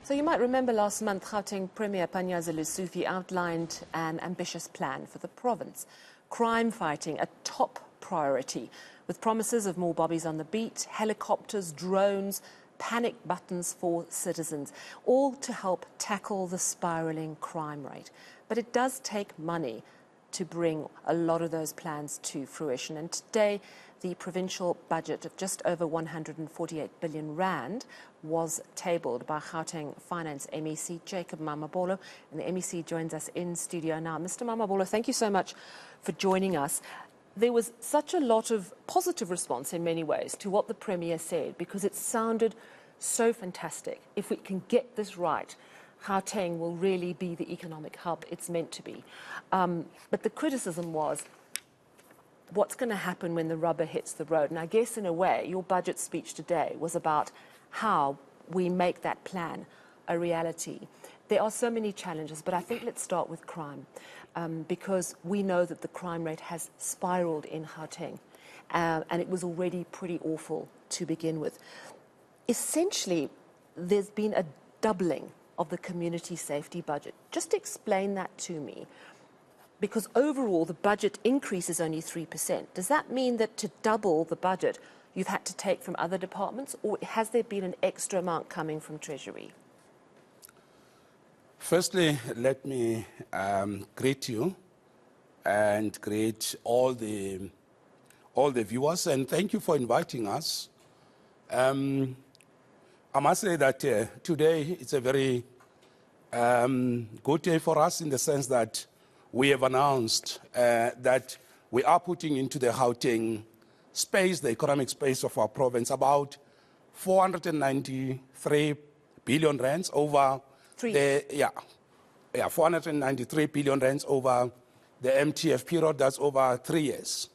So you might remember last month, Gauteng Premier Panyaza Lesufi outlined an ambitious plan for the province. Crime fighting, a top priority, with promises of more bobbies on the beat, helicopters, drones, panic buttons for citizens, all to help tackle the spiralling crime rate. But it does take money to bring a lot of those plans to fruition. And today, the provincial budget of just over 148 billion rand was tabled by Gauteng Finance MEC Jacob Mamabolo, and the MEC joins us in studio now. Mr. Mamabolo, thank you so much for joining us. There was such a lot of positive response in many ways to what the Premier said, because it sounded so fantastic. If we can get this right, Gauteng will really be the economic hub it's meant to be. But the criticism was, what's going to happen when the rubber hits the road? And I guess in a way, your budget speech today was about how we make that plan a reality. There are so many challenges, but I think let's start with crime, because we know that the crime rate has spiraled in Gauteng, and it was already pretty awful to begin with. Essentially, there's been a doubling of the community safety budget. Just explain that to me. Because overall, the budget increase is only 3%. Does that mean that to double the budget, you've had to take from other departments, or has there been an extra amount coming from Treasury? Firstly, let me greet you and greet all the viewers, and thank you for inviting us. I must say that today it's a very good day for us, in the sense that we have announced that we are putting into the Gauteng space, the economic space of our province, about 493 billion rands over 493 billion rands over the MTF period. That's over 3 years.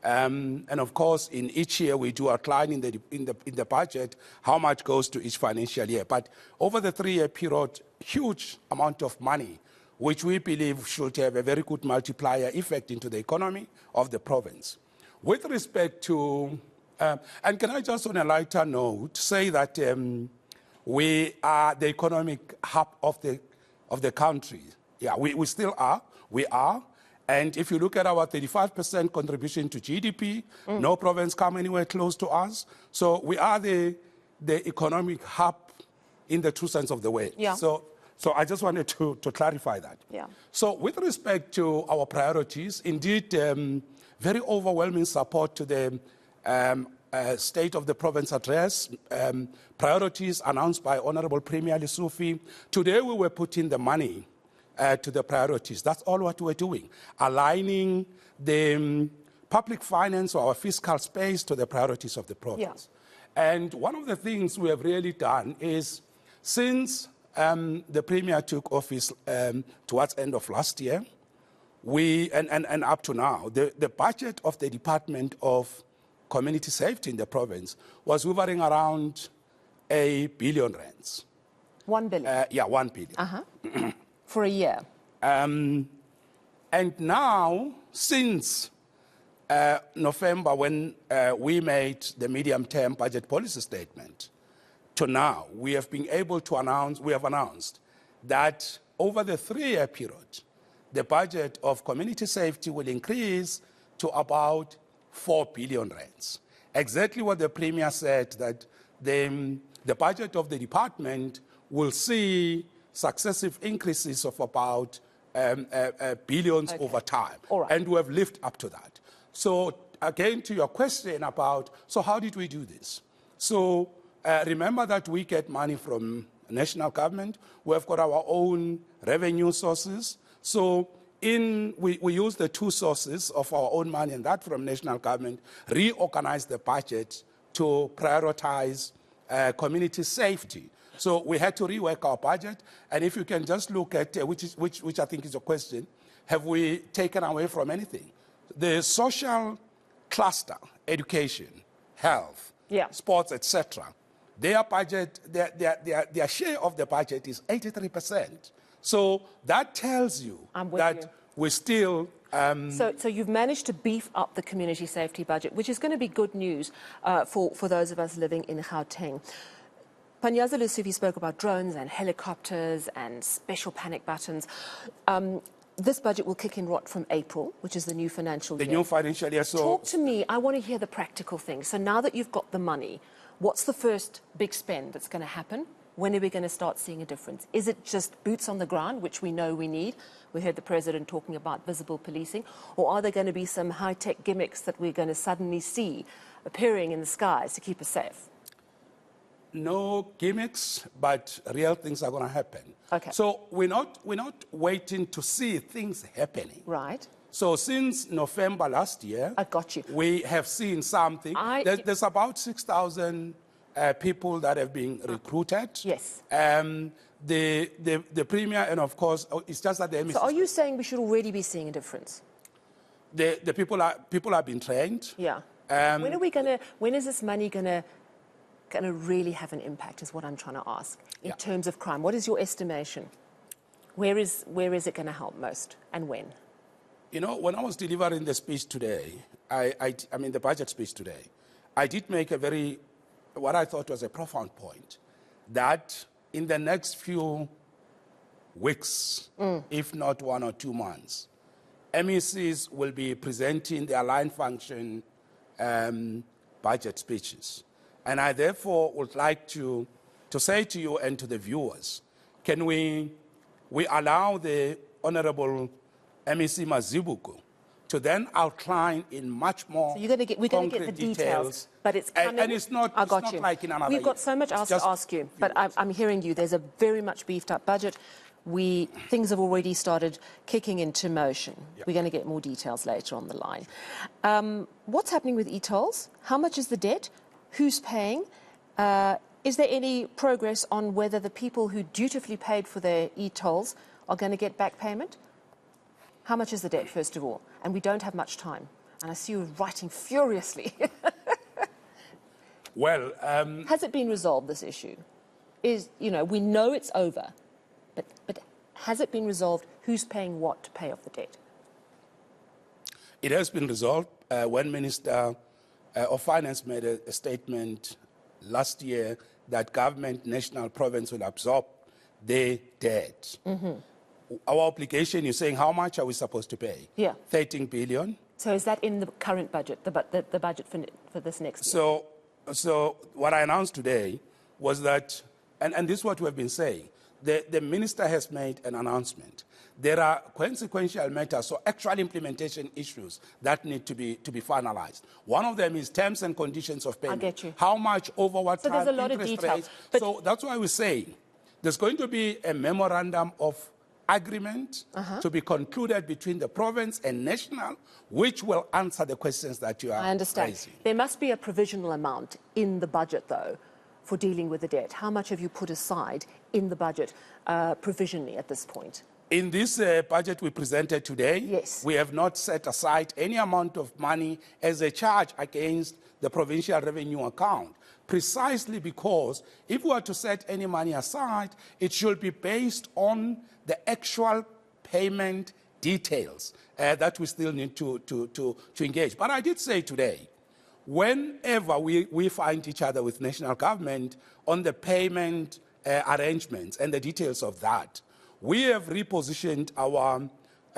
And of course, in each year we do outline in the budget how much goes to each financial year. But over the 3-year period, huge amount of money, which we believe should have a very good multiplier effect into the economy of the province. With respect to, and can I just on a lighter note say that we are the economic hub of the country. Yeah, we still are. We are. And if you look at our 35% contribution to GDP, no province come anywhere close to us. So we are the economic hub in the true sense of the word. Yeah. So I just wanted to clarify that. Yeah. So with respect to our priorities, indeed, very overwhelming support to the State of the Province address, priorities announced by Honorable Premier Lesufi. Today we were putting the money to the priorities. That's all what we're doing, aligning the public finance or our fiscal space to the priorities of the province. Yeah. And one of the things we have really done is, since the Premier took office towards end of last year, and up to now, the budget of the Department of Community Safety in the province was hovering around 1 billion rands. 1 billion? Yeah, 1 billion. For a year. And now, since November, when we made the medium-term budget policy statement, to now, we have been able to announced that over the 3-year period, the budget of community safety will increase to about 4 billion rands. Exactly what the Premier said, that the budget of the department will see successive increases of about billions over time. All right. And we have lived up to that. So again, to your question about, so how did we do this? So remember that we get money from national government. We have got our own revenue sources. So we use the 2 sources of our own money, and that from national government, reorganize the budget to prioritize community safety. So we had to rework our budget, and if you can just look at, which I think is a question, have we taken away from anything? The social cluster, education, health, sports, etc., their budget, their share of the budget is 83%. So that tells you that we're still... So you've managed to beef up the community safety budget, which is going to be good news for those of us living in Gauteng. Panyaza Lesufi spoke about drones and helicopters and special panic buttons. This budget will kick in what from April, which is the new financial year. The new financial year. So talk to me. I want to hear the practical things. So now that you've got the money, what's the first big spend that's going to happen? When are we going to start seeing a difference? Is it just boots on the ground, which we know we need? We heard the president talking about visible policing. Or are there going to be some high-tech gimmicks that we're going to suddenly see appearing in the skies to keep us safe? No gimmicks, but real things are going to happen. Okay. So we're not waiting to see things happening. Right. So since November last year, I got you. We have seen something. There's about 6,000 people that have been recruited. Yes. The premier, and of course, it's just that the MEC. So are you saying we should already be seeing a difference? The people have been trained. Yeah. When is this money gonna really have an impact, is what I'm trying to ask, in terms of crime? What is your estimation? Where is it going to help most, and when? You know, when I was delivering the speech today, I mean the budget speech today, I did make what I thought was a profound point, that in the next few weeks, if not 1 or 2 months, MECs will be presenting their line function budget speeches. And I therefore would like to say to you and to the viewers, can we allow the Honorable MEC Mazibuko to then outline in much more so we're going to get the details, but it's coming. And it's not, like in another We've got year. so much else to ask you, but I'm hearing you. There's a very much beefed up budget. Things have already started kicking into motion. Yeah. We're going to get more details later on the line. What's happening with e-tolls? How much is the debt? Who's paying? Is there any progress on whether the people who dutifully paid for their e-tolls are going to get back payment? How much is the debt, first of all? And we don't have much time. And I see you writing furiously. Well, has it been resolved, this issue? We know it's over, but has it been resolved? Who's paying what to pay off the debt? It has been resolved when Minister of Finance made a statement last year that government, national, province will absorb their debt. Mm-hmm. Our obligation, you're saying, how much are we supposed to pay? Yeah. 13 billion. So is that in the current budget, the budget for this next year? So what I announced today was that, and this is what we have been saying, the minister has made an announcement. There are consequential matters, so actual implementation issues that need to be finalized. One of them is terms and conditions of payment. I get you. How much, over what time, there's a lot of details. So that's why we're saying there's going to be a memorandum of agreement to be concluded between the province and national, which will answer the questions that you are raising. I understand. There must be a provisional amount in the budget, though, for dealing with the debt. How much have you put aside in the budget provisionally at this point? In this budget we presented today, yes, we have not set aside any amount of money as a charge against the provincial revenue account, precisely because if we were to set any money aside, it should be based on the actual payment details that we still need to engage. But I did say today, whenever we find each other with national government on the payment arrangements and the details of that, we have repositioned our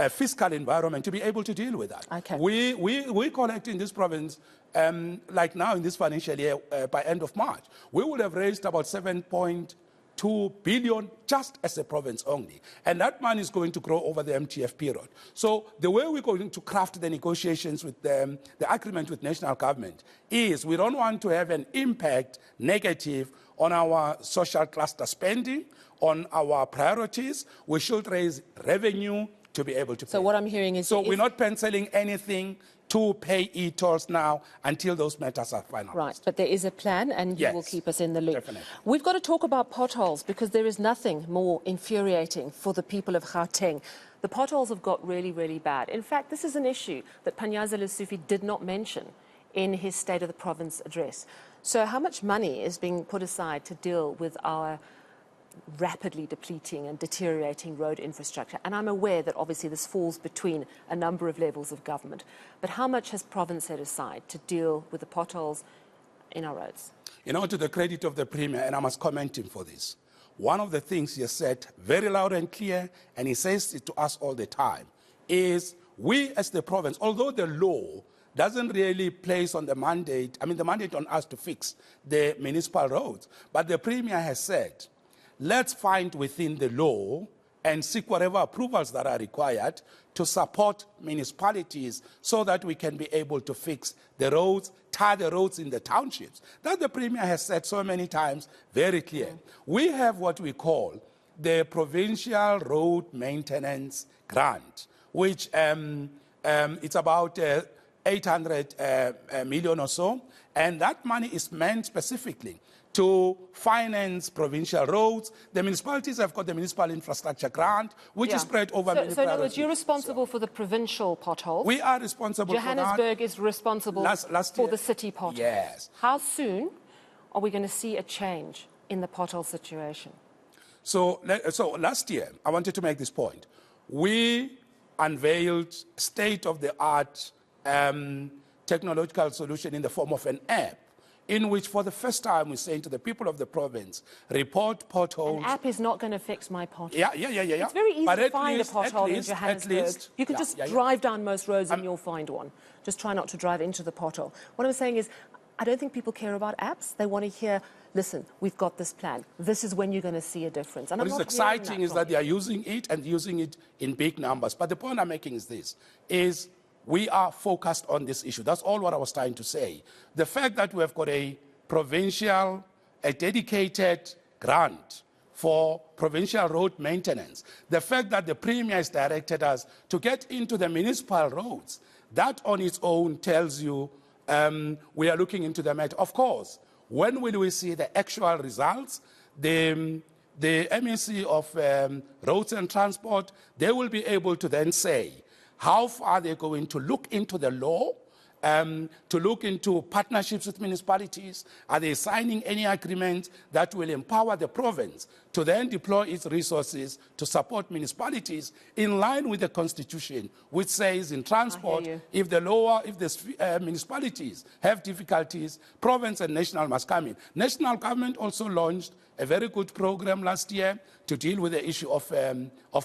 fiscal environment to be able to deal with that. Okay. We collect in this province, like now in this financial year, by end of March, we would have raised about 7.2 billion just as a province only. And that money is going to grow over the MTF period. So the way we're going to craft the negotiations with the agreement with national government is we don't want to have an impact negative on our social cluster spending, on our priorities. We should raise revenue to be able to pay. So what I'm hearing is... So we're not penciling anything to pay e-tolls now until those matters are finalized. Right, but there is a plan and you will keep us in the loop. Definitely. We've got to talk about potholes because there is nothing more infuriating for the people of Gauteng. The potholes have got really, really bad. In fact, this is an issue that Panyaza Lesufi did not mention in his State of the Province address. So how much money is being put aside to deal with our rapidly depleting and deteriorating road infrastructure? And I'm aware that obviously this falls between a number of levels of government. But how much has province set aside to deal with the potholes in our roads? to the credit of the Premier, and I must commend him for this, one of the things he has said very loud and clear, and he says it to us all the time, is we as the province, although the law doesn't really place on the mandate on us to fix the municipal roads, but the Premier has said, let's find within the law and seek whatever approvals that are required to support municipalities so that we can be able to fix the roads, tar the roads in the townships. That the Premier has said so many times, very clear. We have what we call the Provincial Road Maintenance Grant, which it's about 800 million or so, and that money is meant specifically to finance provincial roads. The municipalities have got the Municipal Infrastructure Grant, which is spread over many So in other words, you're responsible for the provincial potholes. We are responsible for that. Johannesburg is responsible for the city potholes. Yes. How soon are we going to see a change in the pothole situation? So last year, I wanted to make this point. We unveiled state-of-the-art technological solution in the form of an app, in which for the first time we're saying to the people of the province, report potholes. An app is not going to fix my pothole. Yeah. It's very easy to find a pothole in Johannesburg. You can just drive down most roads and you'll find one. Just try not to drive into the pothole. What I'm saying is, I don't think people care about apps. They want to hear, listen, we've got this plan. This is when you're going to see a difference. And what is exciting is that they are using it and using it in big numbers. But the point I'm making is this, is we are focused on this issue. That's all what I was trying to say. The fact that we have got a dedicated grant for provincial road maintenance, the fact that the Premier has directed us to get into the municipal roads, that on its own tells you we are looking into the matter. Of course, when will we see the actual results? The MEC of Roads and Transport, they will be able to then say how far they're going to look into the law, to look into partnerships with municipalities. Are they signing any agreement that will empower the province to then deploy its resources to support municipalities in line with the Constitution, which says in transport, if the municipalities have difficulties, province and national must come in. National government also launched a very good program last year to deal with the issue of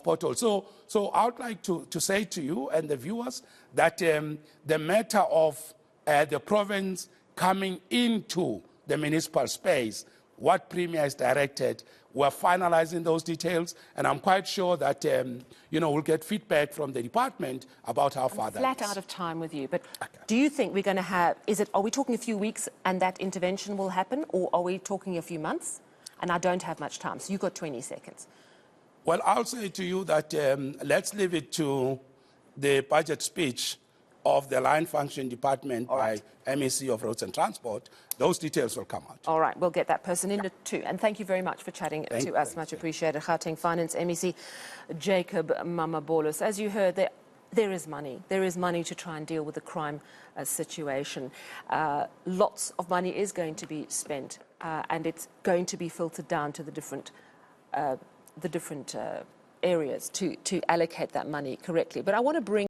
potholes. So I would like to say to you and the viewers that the matter of the province coming into the municipal space, what Premier has directed, we're finalizing those details, and I'm quite sure that we'll get feedback from the department about how far that is. Flat out of time with you, but do you think we're going to have, are we talking a few weeks and that intervention will happen, or are we talking a few months? And I don't have much time, so you've got 20 seconds. Well, I'll say to you that let's leave it to the budget speech of the line function department by MEC of Roads and Transport. Those details will come out. All right, we'll get that person in too. And thank you very much for chatting to us. Much appreciated. Gauteng Finance MEC Jacob Mamabolo. So as you heard, there is money. There is money to try and deal with the crime situation. Lots of money is going to be spent, and it's going to be filtered down to the different areas to allocate that money correctly. But I want to bring